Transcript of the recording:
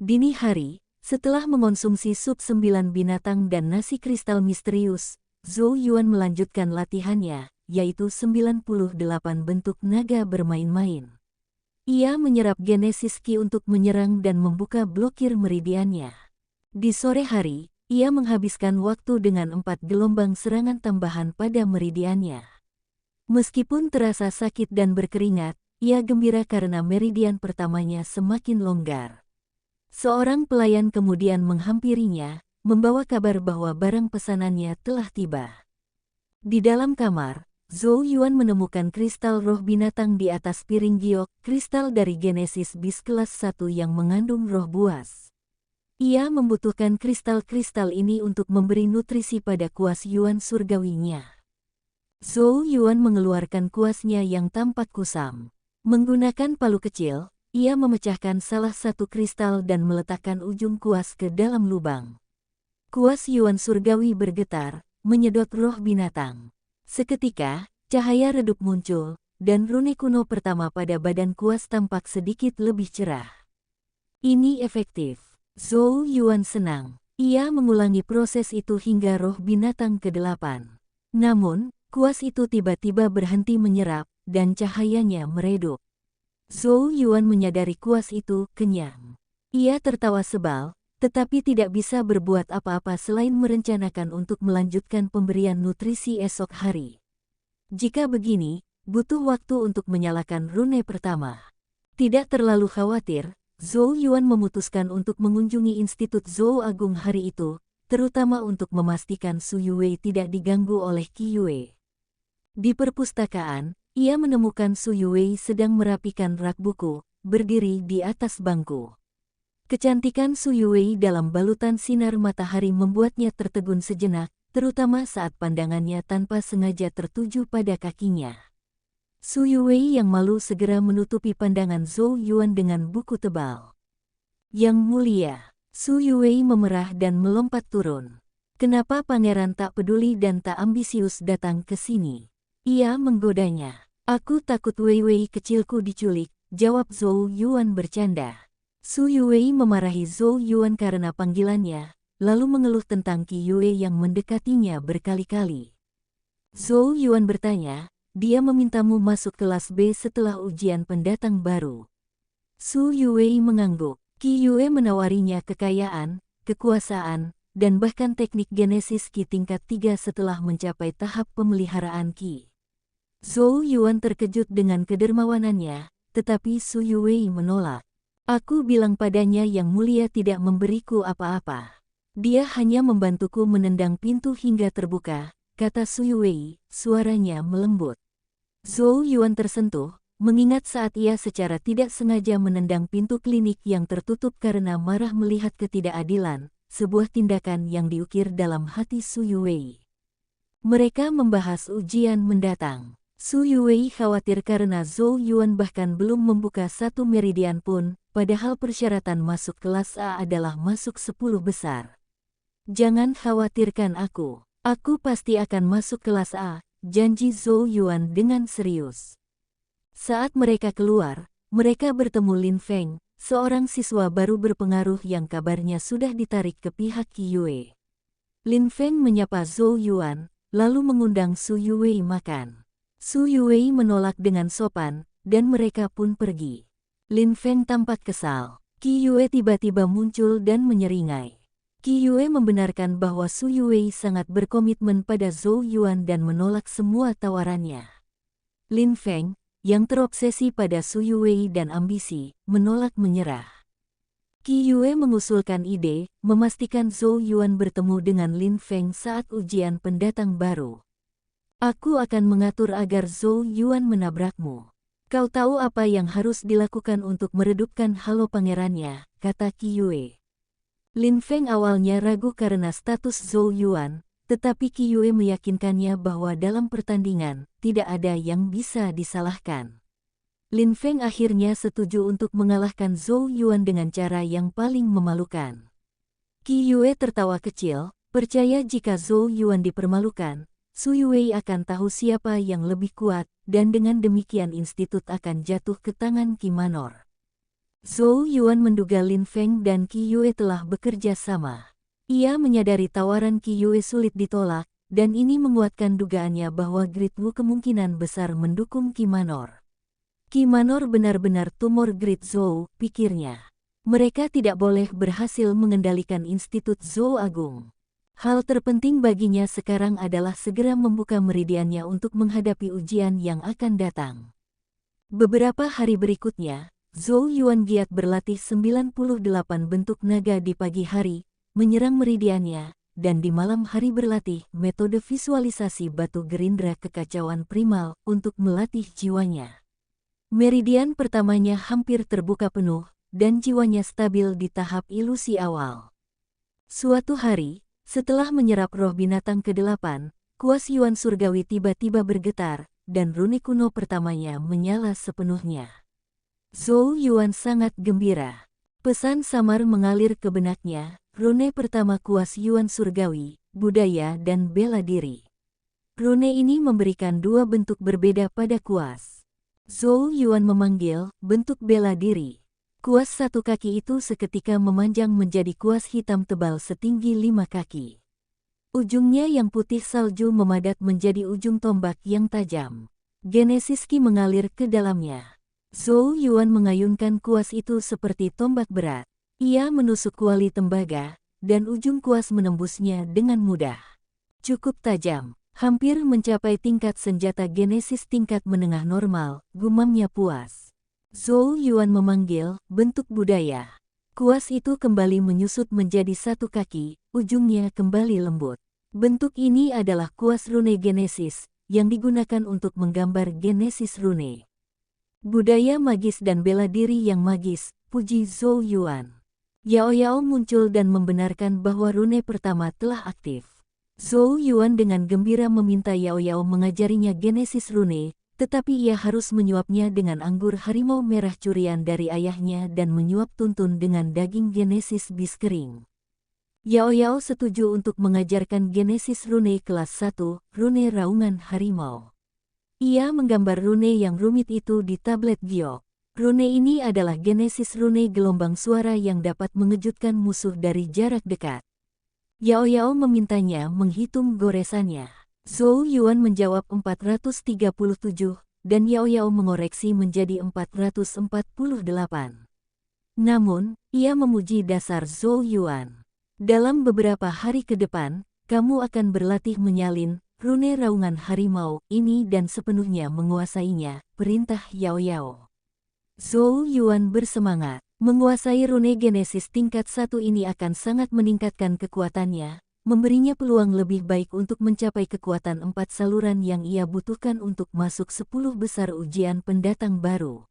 Dini hari, setelah mengonsumsi sup 9 binatang dan nasi kristal misterius, Zhou Yuan melanjutkan latihannya, yaitu 98 bentuk naga bermain-main. Ia menyerap Genesis Ki untuk menyerang dan membuka blokir meridiannya. Di sore hari, ia menghabiskan waktu dengan 4 gelombang serangan tambahan pada meridiannya. Meskipun terasa sakit dan berkeringat, ia gembira karena meridian pertamanya semakin longgar. Seorang pelayan kemudian menghampirinya, membawa kabar bahwa barang pesanannya telah tiba. Di dalam kamar, Zhou Yuan menemukan kristal roh binatang di atas piring giok, kristal dari Genesis Beast kelas 1 yang mengandung roh buas. Ia membutuhkan kristal-kristal ini untuk memberi nutrisi pada kuas Yuan surgawinya. Zhou Yuan mengeluarkan kuasnya yang tampak kusam. Menggunakan palu kecil, ia memecahkan salah satu kristal dan meletakkan ujung kuas ke dalam lubang. Kuas Yuan surgawi bergetar, menyedot roh binatang. Seketika, cahaya redup muncul, dan rune kuno pertama pada badan kuas tampak sedikit lebih cerah. Ini efektif. Zhou Yuan senang. Ia mengulangi proses itu hingga roh binatang ke-8. Namun, kuas itu tiba-tiba berhenti menyerap, dan cahayanya meredup. Zhou Yuan menyadari kuas itu kenyang. Ia tertawa sebal, tetapi tidak bisa berbuat apa-apa selain merencanakan untuk melanjutkan pemberian nutrisi esok hari. Jika begini, butuh waktu untuk menyalakan rune pertama. Tidak terlalu khawatir, Zhou Yuan memutuskan untuk mengunjungi Institut Zhou Agung hari itu, terutama untuk memastikan Su Yue tidak diganggu oleh Qi Yue. Di perpustakaan, ia menemukan Su Yue sedang merapikan rak buku, berdiri di atas bangku. Kecantikan Su Yue dalam balutan sinar matahari membuatnya tertegun sejenak, terutama saat pandangannya tanpa sengaja tertuju pada kakinya. Su Yue yang malu segera menutupi pandangan Zhou Yuan dengan buku tebal. Yang mulia, Su Yue memerah dan melompat turun. Kenapa pangeran tak peduli dan tak ambisius datang ke sini? Ia menggodanya. Aku takut Wei Wei kecilku diculik, jawab Zhou Yuan bercanda. Su Yue memarahi Zhou Yuan karena panggilannya, lalu mengeluh tentang Qi Yue yang mendekatinya berkali-kali. Zhou Yuan bertanya, dia memintamu masuk kelas B setelah ujian pendatang baru. Su Yue mengangguk. Qi Yue menawarinya kekayaan, kekuasaan, dan bahkan teknik Genesis Qi tingkat 3 setelah mencapai tahap pemeliharaan Qi. Zhou Yuan terkejut dengan kedermawanannya, tetapi Su Yue menolak. Aku bilang padanya yang mulia tidak memberiku apa-apa. Dia hanya membantuku menendang pintu hingga terbuka, kata Su Yue, suaranya melembut. Zhou Yuan tersentuh, mengingat saat ia secara tidak sengaja menendang pintu klinik yang tertutup karena marah melihat ketidakadilan, sebuah tindakan yang diukir dalam hati Su Yue. Mereka membahas ujian mendatang. Su Yue khawatir karena Zhou Yuan bahkan belum membuka satu meridian pun, padahal persyaratan masuk kelas A adalah masuk 10 besar. Jangan khawatirkan aku pasti akan masuk kelas A, janji Zhou Yuan dengan serius. Saat mereka keluar, mereka bertemu Lin Feng, seorang siswa baru berpengaruh yang kabarnya sudah ditarik ke pihak Qi Yue. Lin Feng menyapa Zhou Yuan, lalu mengundang Su Yue makan. Su Yue menolak dengan sopan, dan mereka pun pergi. Lin Feng tampak kesal. Qi Yue tiba-tiba muncul dan menyeringai. Qi Yue membenarkan bahwa Su Yue sangat berkomitmen pada Zhou Yuan dan menolak semua tawarannya. Lin Feng, yang terobsesi pada Su Yue dan ambisi, menolak menyerah. Qi Yue mengusulkan ide, memastikan Zhou Yuan bertemu dengan Lin Feng saat ujian pendatang baru. Aku akan mengatur agar Zhou Yuan menabrakmu. Kau tahu apa yang harus dilakukan untuk meredupkan halo pangerannya, kata Qi Yue. Lin Feng awalnya ragu karena status Zhou Yuan, tetapi Qi Yue meyakinkannya bahwa dalam pertandingan, tidak ada yang bisa disalahkan. Lin Feng akhirnya setuju untuk mengalahkan Zhou Yuan dengan cara yang paling memalukan. Qi Yue tertawa kecil, percaya jika Zhou Yuan dipermalukan, Su Yue akan tahu siapa yang lebih kuat, dan dengan demikian institut akan jatuh ke tangan Qi Manor. Zhou Yuan menduga Lin Feng dan Qi Yue telah bekerja sama. Ia menyadari tawaran Qi Yue sulit ditolak, dan ini menguatkan dugaannya bahwa Great Wu kemungkinan besar mendukung Qi Manor. Qi Manor benar-benar tumor Great Zhou, pikirnya. Mereka tidak boleh berhasil mengendalikan Institut Zhou Agung. Hal terpenting baginya sekarang adalah segera membuka meridiannya untuk menghadapi ujian yang akan datang. Beberapa hari berikutnya, Zhou Yuan giat berlatih 98 bentuk naga di pagi hari, menyerang meridiannya, dan di malam hari berlatih metode visualisasi batu gerindra kekacauan primal untuk melatih jiwanya. Meridian pertamanya hampir terbuka penuh, dan jiwanya stabil di tahap ilusi awal. Suatu hari, setelah menyerap roh binatang ke-8, kuas Yuan surgawi tiba-tiba bergetar, dan rune kuno pertamanya menyala sepenuhnya. Zhou Yuan sangat gembira. Pesan samar mengalir ke benaknya, rune pertama kuas Yuan surgawi, budaya dan bela diri. Rune ini memberikan dua bentuk berbeda pada kuas. Zhou Yuan memanggil bentuk bela diri. Kuas satu kaki itu seketika memanjang menjadi kuas hitam tebal setinggi 5 kaki. Ujungnya yang putih salju memadat menjadi ujung tombak yang tajam. Genesis Qi mengalir ke dalamnya. Zhou Yuan mengayunkan kuas itu seperti tombak berat. Ia menusuk kuali tembaga, dan ujung kuas menembusnya dengan mudah. Cukup tajam, hampir mencapai tingkat senjata Genesis tingkat menengah normal, gumamnya puas. Zhou Yuan memanggil bentuk budaya. Kuas itu kembali menyusut menjadi satu kaki, ujungnya kembali lembut. Bentuk ini adalah kuas rune Genesis, yang digunakan untuk menggambar Genesis rune. Budaya magis dan bela diri yang magis, puji Zhou Yuan. Yao Yao muncul dan membenarkan bahwa rune pertama telah aktif. Zhou Yuan dengan gembira meminta Yao Yao mengajarinya Genesis rune, tetapi ia harus menyuapnya dengan anggur harimau merah curian dari ayahnya dan menyuap tuntun dengan daging Genesis bis kering. Yao Yao setuju untuk mengajarkan Genesis rune kelas 1, rune raungan harimau. Ia menggambar rune yang rumit itu di tablet giok. Rune ini adalah Genesis rune gelombang suara yang dapat mengejutkan musuh dari jarak dekat. Yao Yao memintanya menghitung goresannya. Zhou Yuan menjawab 437, dan Yao Yao mengoreksi menjadi 448. Namun, ia memuji dasar Zhou Yuan. Dalam beberapa hari ke depan, kamu akan berlatih menyalin rune raungan harimau ini dan sepenuhnya menguasainya, perintah Yao Yao. Zhou Yuan bersemangat. Menguasai rune Genesis tingkat 1 ini akan sangat meningkatkan kekuatannya, memberinya peluang lebih baik untuk mencapai kekuatan 4 saluran yang ia butuhkan untuk masuk 10 besar ujian pendatang baru.